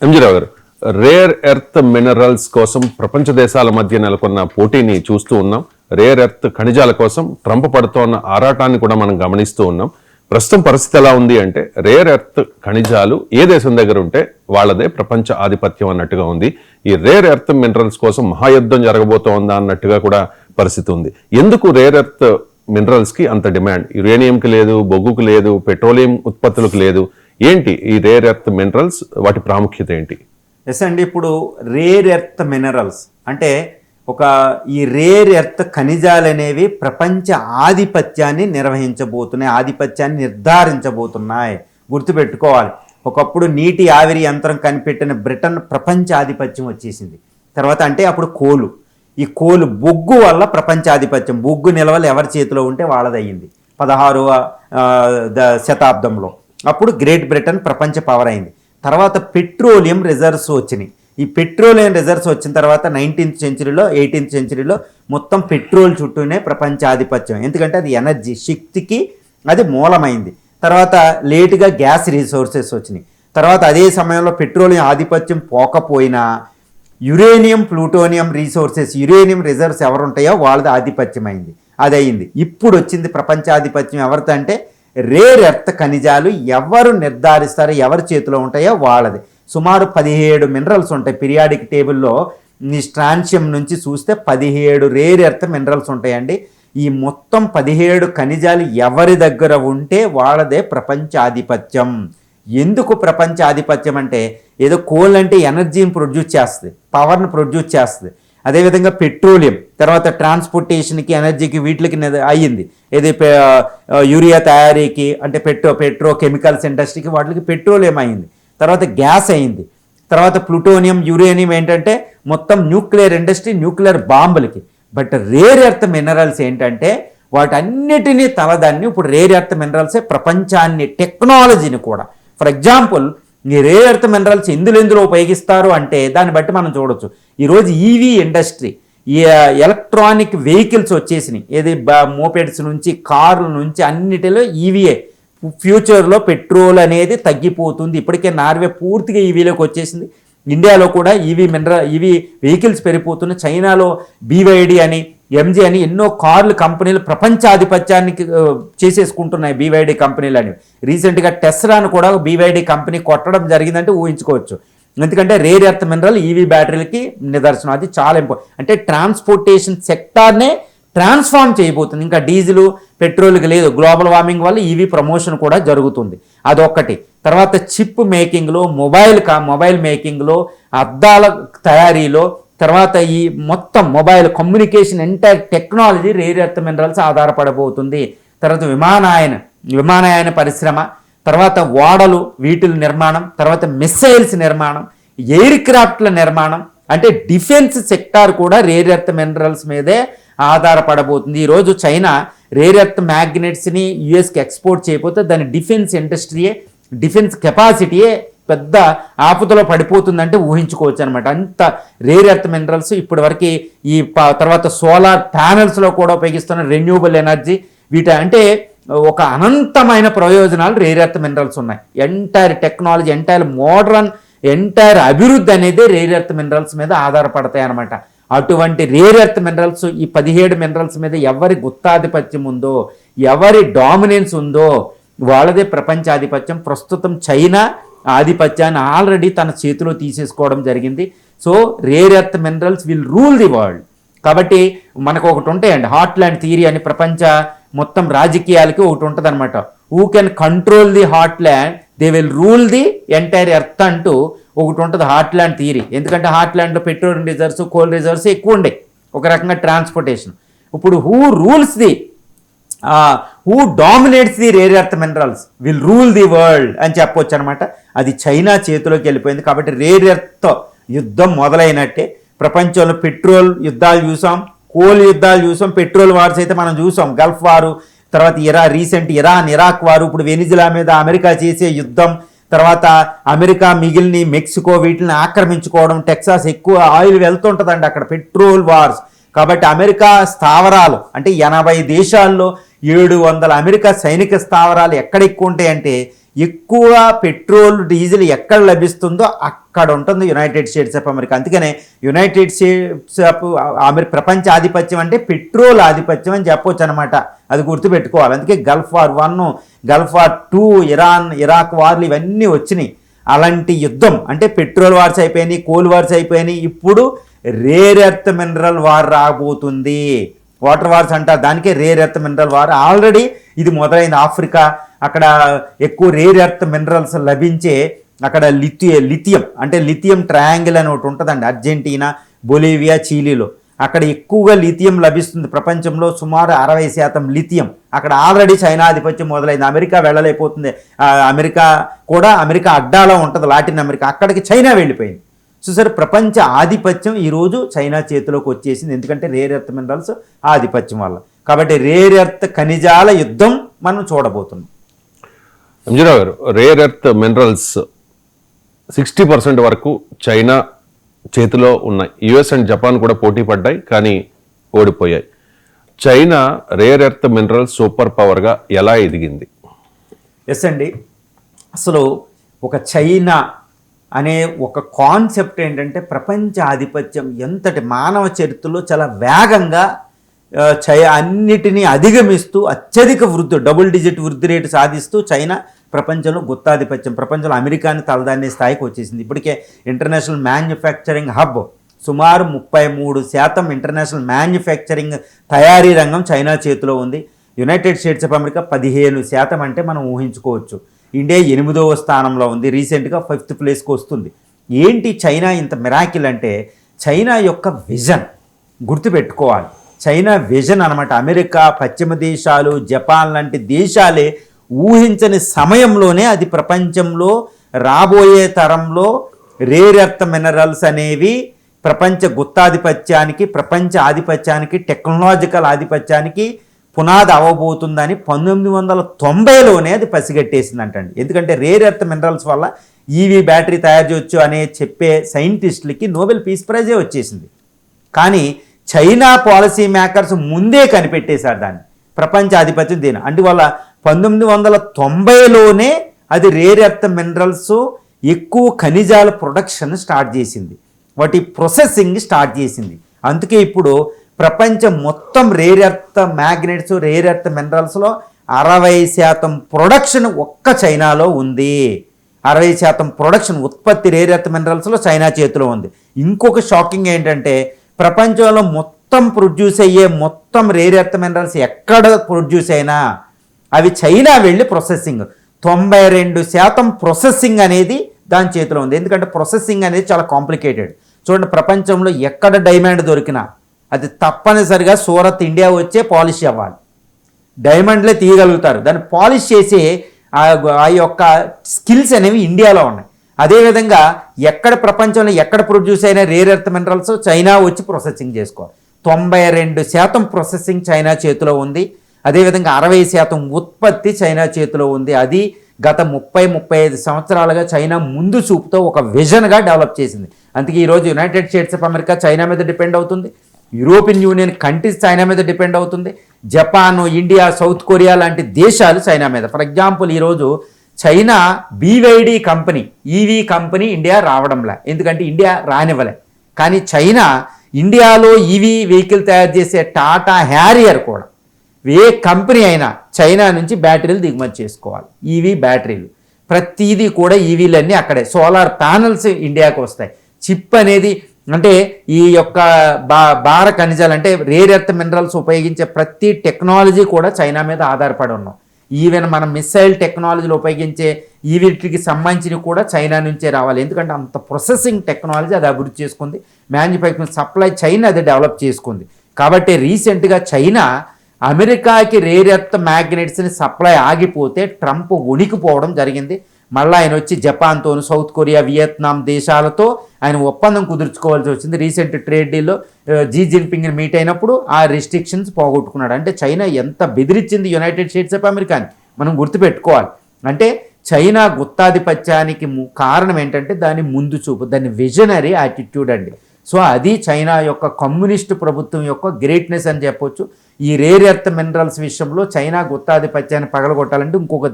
MG రావు గారు, rare earth minerals కోసం ప్రపంచ దేశాల మధ్య నెలకొన్న పోటీని చూస్తూ ఉన్నాం. రేర్ ఎర్త్ ఖనిజాల కోసం ట్రంప్ పడుతోన్న ఆరాటాన్ని కూడా మనం గమనిస్తూ ఉన్నాం. ప్రస్తుతం పరిస్థితి ఎలా ఉంది అంటే, రేర్ ఎర్త్ ఖనిజాలు ఏ దేశం దగ్గర ఉంటే వాళ్ళదే ప్రపంచ ఆధిపత్యం అన్నట్టుగా ఉంది. ఈ రేర్ ఎర్త్ మినరల్స్ కోసం మహాయుద్ధం జరగబోతోందా అన్నట్టుగా కూడా పరిస్థితి ఉంది. ఎందుకు రేర్ ఎర్త్ మినరల్స్ కి అంత డిమాండ్? యురేనియంకి లేదు, బొగ్గుకు లేదు, పెట్రోలియం ఉత్పత్తులకు లేదు. ఏంటి ఈ రేర్ ఎర్త్ మినరల్స్, వాటి ప్రాముఖ్యత ఏంటి? ఎస్ అండి, ఇప్పుడు రేర్ ఎర్త్ మినరల్స్ అంటే ఈ రేర్ ఎర్త్ ఖనిజాలు అనేవి ప్రపంచ ఆధిపత్యాన్ని నిర్వహించబోతున్నాయి, ఆధిపత్యాన్ని నిర్ధారించబోతున్నాయి. గుర్తుపెట్టుకోవాలి, ఒకప్పుడు నీటి ఆవిరి యంత్రం కనిపెట్టిన బ్రిటన్ ప్రపంచ ఆధిపత్యం వచ్చేసింది. తర్వాత అంటే అప్పుడు ఈ కోలు బొగ్గు వల్ల ప్రపంచాధిపత్యం, బొగ్గు నిల్వలు ఎవరి చేతిలో ఉంటే వాళ్ళదయ్యింది 16వ శతాబ్దంలో. అప్పుడు గ్రేట్ బ్రిటన్ ప్రపంచ పవర్ అయింది. తర్వాత పెట్రోలియం రిజర్వ్స్ వచ్చినాయి. ఈ పెట్రోలియం రిజర్వ్స్ వచ్చిన తర్వాత 19th సెంచరీలో 18th సెంచరీలో మొత్తం పెట్రోల్ చుట్టూనే ప్రపంచాధిపత్యం. ఎందుకంటే అది ఎనర్జీ, శక్తికి అది మూలమైంది. తర్వాత లేటుగా గ్యాస్ రిసోర్సెస్ వచ్చినాయి. తర్వాత అదే సమయంలో పెట్రోలియం ఆధిపత్యం పోకపోయినా uranium, plutonium resources, uranium reserves ఎవరుంటాయో వాళ్ళది ఆధిపత్యం అయింది. అది అయింది. ఇప్పుడు వచ్చింది ప్రపంచాధిపత్యం ఎవరితో అంటే రేర్ ఎర్త్ ఖనిజాలు ఎవరు నిర్ధారిస్తారో, ఎవరి చేతిలో ఉంటాయో వాళ్ళది. సుమారు 17 మినరల్స్ ఉంటాయి. పీరియాడిక్ టేబుల్లో ఈ స్ట్రాన్షియం నుంచి చూస్తే 17 రేర్ ఎర్త్ మినరల్స్ ఉంటాయండి. ఈ మొత్తం 17 ఖనిజాలు ఎవరి దగ్గర ఉంటే వాళ్ళదే ప్రపంచ ఆధిపత్యం. ఎందుకు ప్రపంచ ఆధిపత్యం అంటే, ఏదో కోల్ అంటే ఎనర్జీని ప్రొడ్యూస్ చేస్తుంది, పవర్ని ప్రొడ్యూస్ చేస్తుంది. అదేవిధంగా పెట్రోలియం తర్వాత ట్రాన్స్పోర్టేషన్కి, ఎనర్జీకి, వీటికి అయ్యింది. ఏది యూరియా తయారీకి అంటే పెట్రో కెమికల్స్ ఇండస్ట్రీకి వాటికి పెట్రోలియం అయింది. తర్వాత గ్యాస్ అయింది. తర్వాత ప్లూటోనియం, యురేనియం ఏంటంటే మొత్తం న్యూక్లియర్ ఇండస్ట్రీ, న్యూక్లియర్ బాంబులకి. బట్ రేర్ ఎర్త్ మినరల్స్ ఏంటంటే వాటన్నిటినీ తలదాన్ని. ఇప్పుడు రేర్ ఎర్త్ మినరల్సే ప్రపంచాన్ని, టెక్నాలజీని కూడా. ఫర్ ఎగ్జాంపుల్, ఈ రేర్ ఎర్త్ మినరల్స్ ఎందులో ఉపయోగిస్తారు అంటే దాన్ని బట్టి మనం చూడొచ్చు. ఈరోజు ఈవీ ఇండస్ట్రీ, ఈ ఎలక్ట్రానిక్ వెహికల్స్ వచ్చేసినాయి. ఏది మోపెడ్స్ నుంచి, కార్ల నుంచి అన్నిటిలో ఈవీఏ. ఫ్యూచర్లో పెట్రోల్ అనేది తగ్గిపోతుంది. ఇప్పటికే నార్వే పూర్తిగా ఈవీలోకి వచ్చేసింది. ఇండియాలో కూడా ఈవీ వెహికల్స్ పెరిగిపోతున్నాయి. చైనాలో BYD అని, MG అని ఎన్నో కార్లు కంపెనీలు ప్రపంచాధిపత్యానికి చేసేసుకుంటున్నాయి. BYD కంపెనీలు అని రీసెంట్గా టెస్లాను కూడా BYD కంపెనీ కొట్టడం జరిగిందంటే ఊహించుకోవచ్చు. ఎందుకంటే రేర్ ఎర్త్ మినరల్ ఈవీ బ్యాటరీలకి నిదర్శనం. అది చాలా ఇంపార్టెంట్. అంటే ట్రాన్స్పోర్టేషన్ సెక్టార్నే ట్రాన్స్ఫార్మ్ చేయబోతుంది. ఇంకా డీజిల్, పెట్రోల్కి లేదు. గ్లోబల్ వార్మింగ్ వల్ల ఈవీ ప్రమోషన్ కూడా జరుగుతుంది. అదొక్కటి. తర్వాత చిప్ మేకింగ్లో, మొబైల్ మేకింగ్లో, అద్దాల తయారీలో, తర్వాత ఈ మొత్తం mobile communication entire technology rare earth minerals ఆధారపడబోతుంది. తర్వాత విమానయాన పరిశ్రమ, తర్వాత ఓడలు, వీటిల నిర్మాణం, తర్వాత మిస్సైల్స్ నిర్మాణం, ఎయిర్ క్రాఫ్ట్ల నిర్మాణం, అంటే డిఫెన్స్ సెక్టార్ కూడా రేర్ ఎర్త్ మినరల్స్ మీదే ఆధారపడబోతుంది. ఈరోజు చైనా రేర్ ఎర్త్ మ్యాగ్నెట్స్ని యుఎస్కి ఎక్స్పోర్ట్ చేయకపోతే దాని డిఫెన్స్ ఇండస్ట్రీయే, డిఫెన్స్ కెపాసిటీయే పెద్ద ఆపదలో పడిపోతుందంటే ఊహించుకోవచ్చు అనమాట. అంత రేర్ ఎర్త్ మినరల్స్ ఇప్పటి వరకు. ఈ తర్వాత సోలార్ ప్యానెల్స్లో కూడా ఉపయోగిస్తున్న రెన్యూబుల్ ఎనర్జీ, అంటే ఒక అనంతమైన ప్రయోజనాలు రేర్ ఎర్త్ మినరల్స్ ఉన్నాయి. ఎంటైర్ టెక్నాలజీ, ఎంటైర్ అభివృద్ధి అనేది రేర్ ఎర్త్ మినరల్స్ మీద ఆధారపడతాయి అనమాట. అటువంటి రేర్ ఎర్త్ మినరల్స్, ఈ 17 మినరల్స్ మీద ఎవరి గుత్తాధిపత్యం ఉందో, ఎవరి డామినెన్స్ ఉందో వాళ్ళదే ప్రపంచాధిపత్యం. ప్రస్తుతం చైనా ఆధిపత్యాన్ని ఆల్రెడీ తన చేతిలో తీసేసుకోవడం జరిగింది. So rare earth minerals will rule the world. కాబట్టి మనకు ఒకటి ఉంటాయండి, హార్ట్లాండ్ థియరీ అని. ప్రపంచ మొత్తం రాజకీయాలకి ఒకటి ఉంటుంది అనమాట. Who can control the heartland, they will rule the entire earth అంటూ ఒకటి ఉంటుంది హార్ట్లాండ్ థియరీ. ఎందుకంటే హార్ట్లాండ్లో పెట్రోల్ రిజర్వ్స్, కోల్ రిజర్వ్స్ ఎక్కువ ఉండే, ఒక రకంగా ట్రాన్స్పోర్టేషన్. ఇప్పుడు who dominates the rare earth minerals will rule the world అని చెప్పొచ్చు అనమాట. అది చైనా చేతిలోకి వెళ్ళిపోయింది. కాబట్టి రేర్ ఎర్త్ యుద్ధం మొదలైనట్టే. ప్రపంచంలో పెట్రోల్ యుద్ధాలు చూసాం, కోల్ యుద్ధాలు చూసాం, పెట్రోల్ వార్స్ అయితే మనం చూసాం, గల్ఫ్ వారు, తర్వాత రీసెంట్ ఇరాక్ వారు, ఇప్పుడు వెనిజులా మీద అమెరికా చేసే యుద్ధం, తర్వాత అమెరికా మిగిలిన మెక్సికో వీటిని ఆక్రమించుకోవడం, టెక్సాస్ ఎక్కువ ఆయిల్ వెళ్తుంటుందండి అక్కడ, పెట్రోల్ వార్స్. కాబట్టి అమెరికా స్థావరాలు అంటే 80 దేశాల్లో 700 అమెరికా సైనిక స్థావరాలు ఎక్కడ ఎక్కువ ఉంటాయంటే ఎక్కువ పెట్రోల్ డీజిల్ ఎక్కడ లభిస్తుందో అక్కడ ఉంటుంది యునైటెడ్ స్టేట్స్ ఆఫ్ అమెరికా. అందుకనే యునైటెడ్ స్టేట్స్ ఆఫ్ ప్రపంచ ఆధిపత్యం అంటే పెట్రోల్ ఆధిపత్యం అని చెప్పొచ్చు అనమాట. అది గుర్తుపెట్టుకోవాలి. అందుకే Gulf War 1, Gulf War 2, Iraq వార్లు ఇవన్నీ వచ్చినాయి. అలాంటి యుద్ధం అంటే పెట్రోల్ వార్స్ అయిపోయినాయి, కోల్ వార్స్ అయిపోయినాయి. ఇప్పుడు రేర్ ఎర్త్ మినరల్ వార్ రాబోతుంది. వాటర్ వార్స్ అంటారు, దానికే rare earth mineral war. Already ఇది మొదలైంది. ఆఫ్రికా అక్కడ ఎక్కువ రేర్ ఎర్త్ మినరల్స్ లభించే అక్కడ లిథియం అంటే లిథియం ట్రయాంగిల్ అని ఒకటి ఉంటుందండి. అర్జెంటీనా, బొలీవియా, చీలీలో అక్కడ ఎక్కువగా లిథియం లభిస్తుంది. ప్రపంచంలో సుమారు 60% లిథియం. అక్కడ ఆల్రెడీ చైనా ఆధిపత్యం మొదలైంది. అమెరికా వెళ్ళలేకపోతుంది. అమెరికా అడ్డాలో ఉంటుంది లాటిన్ అమెరికా, అక్కడికి చైనా వెళ్ళిపోయింది. చూసారు, ప్రపంచ ఆధిపత్యం ఈరోజు చైనా చేతిలోకి వచ్చేసింది. ఎందుకంటే రేర్ ఎర్త్ మినరల్స్ ఆధిపత్యం వల్ల. కాబట్టి రేర్ ఎర్త్ ఖనిజాల యుద్ధం మనం చూడబోతున్నాం. అంజరావు గారు, రేర్ ఎర్త్ మినరల్స్ 60% వరకు చైనా చేతిలో ఉన్నాయి. యుఎస్ అండ్ జపాన్ కూడా పోటీ పడ్డాయి, కానీ ఓడిపోయాయి. China rare earth minerals super పవర్గా ఎలా ఎదిగింది? ఎస్ అండి, అసలు ఒక చైనా అనే ఒక కాన్సెప్ట్ ఏంటంటే ప్రపంచ ఆధిపత్యం ఎంతటి మానవ చరిత్రలో చాలా వేగంగా అన్నిటినీ అధిగమిస్తూ అత్యధిక వృద్ధి, డబుల్ డిజిట్ వృద్ధి రేటు సాధిస్తూ చైనా ప్రపంచంలో గుత్తాధిపత్యం, ప్రపంచంలో అమెరికాని తలదాన్నే స్థాయికి వచ్చేసింది. ఇప్పటికే ఇంటర్నేషనల్ మ్యానుఫ్యాక్చరింగ్ హబ్ సుమారు 33% ఇంటర్నేషనల్ మ్యానుఫ్యాక్చరింగ్ తయారీ రంగం చైనా చేతిలో ఉంది. యునైటెడ్ స్టేట్స్ ఆఫ్ అమెరికా 15% అంటే మనం ఊహించుకోవచ్చు. ఇండియా 8వ స్థానంలో ఉంది. రీసెంట్గా 5th ప్లేస్కి వస్తుంది. ఏంటి చైనా ఇంత మిరాకిల్ అంటే చైనా యొక్క విజన్ గుర్తుపెట్టుకోవాలి. చైనా విజన్ అనమాట. అమెరికా, పశ్చిమ దేశాలు, జపాన్ లాంటి దేశాలే ఊహించని సమయంలోనే అది ప్రపంచంలో రాబోయే తరంలో రేర్ ఎర్త్ మినరల్స్ అనేవి ప్రపంచ గుత్తాధిపత్యానికి, ప్రపంచ ఆధిపత్యానికి, టెక్నాలజికల్ ఆధిపత్యానికి పునాది అవ్వబోతుందని 1990లోనే అది పసిగట్టేసిందంటండి. ఎందుకంటే రేర్ ఎర్త్ మినరల్స్ వల్ల ఈవీ బ్యాటరీ తయారు చేయొచ్చు అనే చెప్పే సైంటిస్టులకి నోబెల్ పీస్ ప్రైజే వచ్చేసింది. కానీ చైనా పాలసీ మేకర్స్ ముందే కనిపెట్టేశారు దాన్ని, ప్రపంచ ఆధిపత్యం దీని. అందువల్ల 1990లోనే అది రేర్ ఎర్త్ మినరల్స్ ఎక్కువ ఖనిజాల ప్రొడక్షన్ స్టార్ట్ చేసింది, వాటి ప్రొసెసింగ్ స్టార్ట్ చేసింది. అందుకే ఇప్పుడు ప్రపంచం మొత్తం rare earth magnets, rare earth మినరల్స్లో 60% ప్రొడక్షన్ ఒక్క చైనాలో ఉంది. 60% ప్రొడక్షన్ ఉత్పత్తి రేర్ ఎర్త్ మినరల్స్లో చైనా చేతిలో ఉంది. ఇంకొక షాకింగ్ ఏంటంటే ప్రపంచంలో మొత్తం ప్రొడ్యూస్ అయ్యే మొత్తం రేర్ ఎర్త్ మినరల్స్ ఎక్కడ ప్రొడ్యూస్ అయినా అవి చైనా వెళ్ళి ప్రొసెసింగ్, 92% ప్రొసెసింగ్ అనేది దాని చేతిలో ఉంది. ఎందుకంటే ప్రొసెసింగ్ అనేది చాలా కాంప్లికేటెడ్. చూడండి, ప్రపంచంలో ఎక్కడ డైమండ్ దొరికినా అది తప్పనిసరిగా సూరత్, ఇండియా వచ్చే పాలిష్ అవ్వాలి. డైమండ్లే తీయగలుగుతారు, దాన్ని పాలిష్ చేసే ఆ యొక్క స్కిల్స్ అనేవి ఇండియాలో ఉన్నాయి. అదేవిధంగా ఎక్కడ ప్రపంచంలో ఎక్కడ ప్రొడ్యూస్ అయినా రేర్ ఎర్త్ మినరల్స్ చైనా వచ్చి ప్రొసెసింగ్ చేసుకోవాలి. 92% ప్రొసెసింగ్ చైనా చేతిలో ఉంది. అదేవిధంగా 60% ఉత్పత్తి చైనా చేతిలో ఉంది. అది గత 30-35 సంవత్సరాలుగా చైనా ముందు చూపుతో ఒక విజన్గా డెవలప్ చేసింది. అందుకే ఈరోజు United States of America China మీద డిపెండ్ అవుతుంది. యూరోపియన్ యూనియన్ కంట్రీస్ చైనా మీద డిపెండ్ అవుతుంది. జపాన్, ఇండియా, సౌత్ కొరియా లాంటి దేశాలు చైనా మీద. ఫర్ ఎగ్జాంపుల్, ఈరోజు China BYD company, EV company India రావడంలే, ఎందుకంటే ఇండియా రానివ్వలే. కానీ చైనా ఇండియాలో ఈవీ వెహికల్ తయారు చేసే టాటా హ్యారియర్ కూడా ఏ కంపెనీ అయినా చైనా నుంచి బ్యాటరీలు దిగుమతి చేసుకోవాలి. ఈవీ బ్యాటరీలు ప్రతిదీ కూడా ఈవీలన్నీ అక్కడే. సోలార్ ప్యానల్స్ ఇండియాకు వస్తాయి. చిప్ అనేది అంటే ఈ యొక్క భార ఖనిజాలు అంటే రేర్ ఎర్త్ మినరల్స్ ఉపయోగించే ప్రతి టెక్నాలజీ కూడా చైనా మీద ఆధారపడి ఉన్నాం. ఈవెన్ మనం మిసైల్ టెక్నాలజీలు ఉపయోగించే వీటికి సంబంధించినవి కూడా చైనా నుంచే రావాలి. ఎందుకంటే అంత ప్రొసెసింగ్ టెక్నాలజీ అది అభివృద్ధి చేసుకుంది. మ్యానుఫ్యాక్చరింగ్ సప్లై చైనా అది డెవలప్ చేసుకుంది. కాబట్టి రీసెంట్గా చైనా అమెరికాకి రేర్ ఎర్త్ మ్యాగ్నెట్స్ని సప్లై ఆగిపోతే ట్రంప్ వణికిపోవడం జరిగింది. మళ్ళీ ఆయన వచ్చి జపాన్తోను, సౌత్ కొరియా, వియత్నాం దేశాలతో ఆయన ఒప్పందం కుదుర్చుకోవాల్సి వచ్చింది. రీసెంట్ ట్రేడ్ డీల్లో జీ జిన్పింగ్ని మీట్ అయినప్పుడు ఆ రెస్ట్రిక్షన్స్ పోగొట్టుకున్నాడు. అంటే చైనా ఎంత బెదిరించింది యునైటెడ్ స్టేట్స్ ఆఫ్ అమెరికాని మనం గుర్తుపెట్టుకోవాలి. అంటే చైనా గుత్తాధిపత్యానికి కారణం ఏంటంటే దాని ముందు చూపు, దాని విజనరీ యాటిట్యూడ్ అండి. సో అది చైనా యొక్క కమ్యూనిస్ట్ ప్రభుత్వం యొక్క గ్రేట్నెస్ అని చెప్పొచ్చు. ఈ రేర్ ఎర్త్ మినరల్స్ విషయంలో చైనా గుత్తాధిపత్యాన్ని పగలగొట్టాలంటే ఇంకొక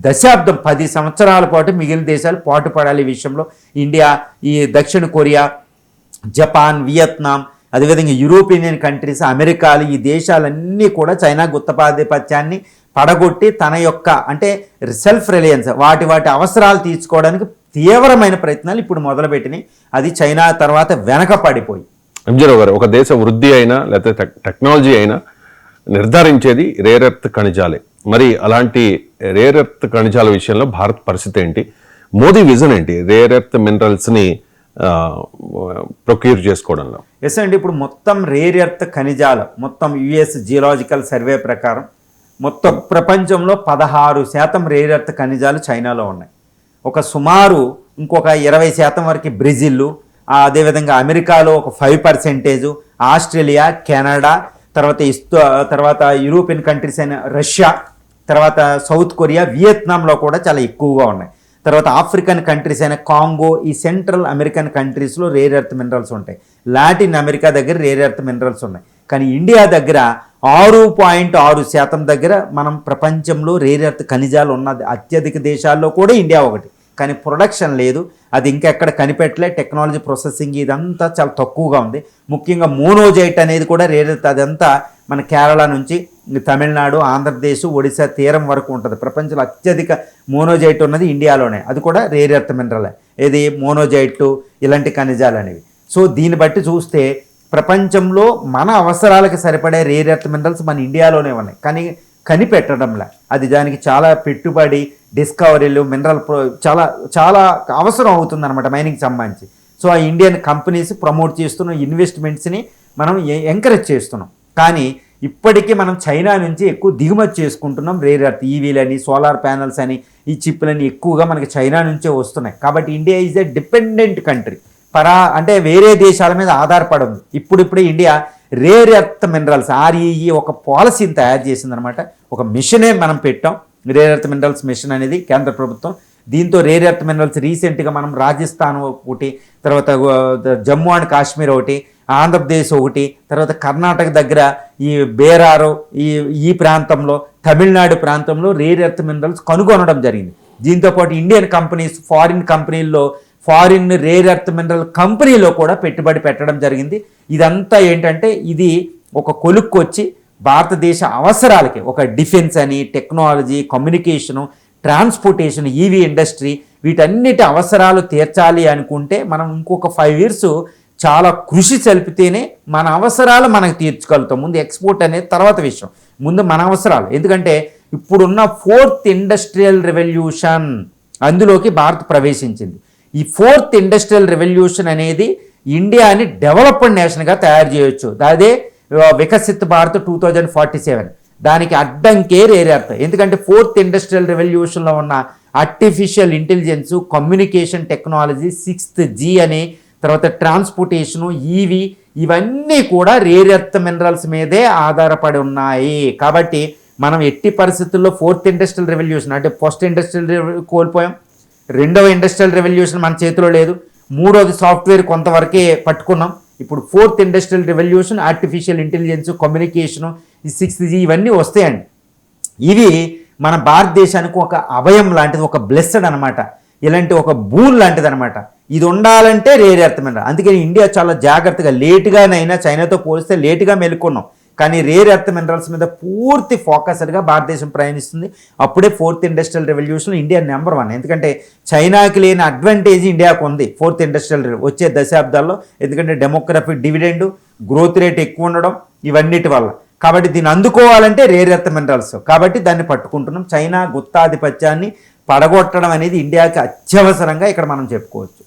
దశాబ్దం 10 సంవత్సరాల పాటు మిగిలిన దేశాలు పాటుపడాలి. ఈ విషయంలో ఇండియా, ఈ దక్షిణ కొరియా, జపాన్, వియత్నాం, అదేవిధంగా యూరోపియన్ కంట్రీస్, అమెరికాలు, ఈ దేశాలన్నీ కూడా చైనా గుత్తాధిపత్యాన్ని పడగొట్టి తన యొక్క అంటే సెల్ఫ్ రిలయన్స్ వాటి అవసరాలు తీర్చుకోవడానికి తీవ్రమైన ప్రయత్నాలు ఇప్పుడు మొదలుపెట్టినాయి. అది చైనా తర్వాత వెనక పడిపోయి. ఎంజీరావు గారు, ఒక దేశ వృద్ధి అయినా లేకపోతే టెక్నాలజీ అయినా నిర్ధారించేది రేర్ ఎర్త్ ఖనిజాలే. మరి అలాంటి రేర్ ఎర్త్ ఖనిజాల విషయంలో భారత్ పరిస్థితి ఏంటి? మోదీ విజన్ ఏంటి రేర్ ఎర్త్ మినరల్స్ని ప్రొక్యూర్ చేసుకోవడంలో? ఎస్ అండి, ఇప్పుడు మొత్తం రేర్ ఎర్త్ ఖనిజాలు మొత్తం యుఎస్ జియోలాజికల్ సర్వే ప్రకారం మొత్తం ప్రపంచంలో 16% రేర్ ఎర్త్ ఖనిజాలు చైనాలో ఉన్నాయి. ఒక సుమారు ఇంకొక 20% వరకు బ్రెజిల్, అదేవిధంగా అమెరికాలో ఒక 5%, ఆస్ట్రేలియా, కెనడా, తర్వాత యూరోపియన్ కంట్రీస్ అయిన రష్యా, తర్వాత సౌత్ కొరియా, వియత్నాంలో కూడా చాలా ఎక్కువగా ఉన్నాయి. తర్వాత ఆఫ్రికన్ కంట్రీస్ అయిన కాంగో, ఈ సెంట్రల్ అమెరికన్ కంట్రీస్లో రేర్ ఎర్త్ మినరల్స్ ఉంటాయి. లాటిన్ అమెరికా దగ్గర రేర్ ఎర్త్ మినరల్స్ ఉన్నాయి. కానీ ఇండియా దగ్గర 6.6% దగ్గర మనం ప్రపంచంలో రేర్ ఎర్త్ ఖనిజాలు ఉన్నది. అత్యధిక దేశాల్లో కూడా ఇండియా ఒకటి. కానీ ప్రొడక్షన్ లేదు, అది ఇంకెక్కడ కనిపెట్టలే. టెక్నాలజీ, ప్రాసెసింగ్ ఇదంతా చాలా తక్కువగా ఉంది. ముఖ్యంగా మోనోజైట్ అనేది కూడా రేర్ ఎర్త్, అదంతా మన కేరళ నుంచి తమిళనాడు, ఆంధ్రప్రదేశ్, ఒడిశా తీరం వరకు ఉంటుంది. ప్రపంచంలో అత్యధిక మోనోజైట్ ఉన్నది ఇండియాలోనే. అది కూడా రేర్ ఎర్త్ మినరల్. ఇది మోనోజైట్, ఇలాంటి ఖనిజాలు అనేవి. సో దీన్ని బట్టి చూస్తే ప్రపంచంలో మన అవసరాలకు సరిపడే రేర్ ఎర్త్ మినరల్స్ మన ఇండియాలోనే ఉన్నాయి. కానీ కనిపెట్టడంలా అది దానికి చాలా పెట్టుబడి, డిస్కవరీలు, మినరల్ చాలా చాలా అవసరం అవుతుంది అనమాట మైనింగ్ సంబంధించి. సో ఆ ఇండియన్ కంపెనీస్ ప్రమోట్ చేస్తున్న ఇన్వెస్ట్మెంట్స్ని మనం ఎంకరేజ్ చేస్తున్నాం. కానీ ఇప్పటికీ మనం చైనా నుంచి ఎక్కువ దిగుమతి చేసుకుంటున్నాం. రేర్ ఎర్త్ ఈవీలని, సోలార్ ప్యానల్స్ అని, ఈ చిప్లని ఎక్కువగా మనకి చైనా నుంచే వస్తున్నాయి. కాబట్టి India is a dependent country. అంటే వేరే దేశాల మీద ఆధారపడి ఉంది. ఇప్పుడిప్పుడే India rare earth minerals REE ఒక పాలసీని తయారు చేసిందనమాట. ఒక మిషనే మనం పెట్టాం, రేర్ ఎర్త్ మినరల్స్ మిషన్ అనేది కేంద్ర ప్రభుత్వం. దీంతో రేర్ ఎర్త్ మినరల్స్ రీసెంట్గా మనం రాజస్థాన్ ఒకటి, తర్వాత జమ్మూ అండ్ కాశ్మీర్ ఒకటి, ఆంధ్రప్రదేశ్ ఒకటి, తర్వాత కర్ణాటక దగ్గర ఈ బేరారు, ఈ ప్రాంతంలో, తమిళనాడు ప్రాంతంలో రేర్ ఎర్త్ మినరల్స్ కనుగొనడం జరిగింది. దీంతోపాటు ఇండియన్ కంపెనీస్, ఫారిన్ కంపెనీల్లో, ఫారిన్ రేర్ ఎర్త్ మినరల్ కంపెనీలో కూడా పెట్టుబడి పెట్టడం జరిగింది. ఇదంతా ఏంటంటే ఇది ఒక కొలుక్కొచ్చి భారతదేశ అవసరాలకి ఒక డిఫెన్స్ అని, technology, communication, transportation, EV industry, వీటన్నిటి అవసరాలు తీర్చాలి అనుకుంటే మనం ఇంకొక 5 years చాలా కృషి చల్పితేనే మన అవసరాలు మనకు తీర్చగలుగుతాం. ముందు ఎక్స్పోర్ట్ అనేది తర్వాత విషయం, ముందు మన అవసరాలు. ఎందుకంటే ఇప్పుడున్న 4th ఇండస్ట్రియల్ రెవల్యూషన్ అందులోకి భారత్ ప్రవేశించింది. ఈ 4th ఇండస్ట్రియల్ రెవల్యూషన్ అనేది ఇండియాని డెవలప్డ్ నేషన్గా తయారు చేయొచ్చు. అదే వికసిత్ భారత్ 2047. దానికి అడ్డంకే రేర్ ఎర్త్. ఎందుకంటే 4th ఇండస్ట్రియల్ రెవల్యూషన్లో ఉన్న artificial intelligence, communication technology, 6th G అని, తర్వాత ట్రాన్స్పోర్టేషను, ఈవీ, ఇవన్నీ కూడా రేర్ ఎర్త్ మినరల్స్ మీదే ఆధారపడి ఉన్నాయి. కాబట్టి మనం ఎట్టి పరిస్థితుల్లో 4th ఇండస్ట్రియల్ రెవల్యూషన్ అంటే ఫస్ట్ ఇండస్ట్రియల్ కోల్పోయాం, 2వ ఇండస్ట్రియల్ రెవల్యూషన్ మన చేతిలో లేదు, 3వది సాఫ్ట్వేర్ కొంతవరకే పట్టుకున్నాం. ఇప్పుడు 4th industrial revolution, artificial intelligence, communication, ఈ 6th G ఇవన్నీ వస్తాయండి. ఇవి మన భారతదేశానికి ఒక అభయం లాంటిది, ఒక బ్లెస్సడ్ అనమాట. ఇలాంటి ఒక బూన్ లాంటిది అనమాట. ఇది ఉండాలంటే రేర్ ఎర్త్ మినరల్. అందుకని ఇండియా చాలా జాగ్రత్తగా, లేటుగానైనా చైనాతో పోలిస్తే లేటుగా మెలుకున్నాం. కానీ రేర్ ఎర్త్ మినరల్స్ మీద పూర్తి ఫోకస్డ్గా భారతదేశం ప్రయాణిస్తుంది. అప్పుడే 4th industrial revolution India number 1. ఎందుకంటే చైనాకి లేని అడ్వాంటేజ్ ఇండియాకు ఉంది 4th ఇండస్ట్రియల్ వచ్చే దశాబ్దాల్లో. ఎందుకంటే డెమోగ్రఫిక్ డివిడెండ్, గ్రోత్ రేట్ ఎక్కువ ఉండడం, ఇవన్నిటి వల్ల. కాబట్టి దీన్ని అందుకోవాలంటే రేర్ ఎర్త్ మినరల్స్. కాబట్టి దాన్ని పట్టుకుంటున్నాం. చైనా గుత్తాధిపత్యాన్ని పడగొట్టడం అనేది ఇండియాకి అత్యవసరంగా ఇక్కడ మనం చెప్పుకోవచ్చు.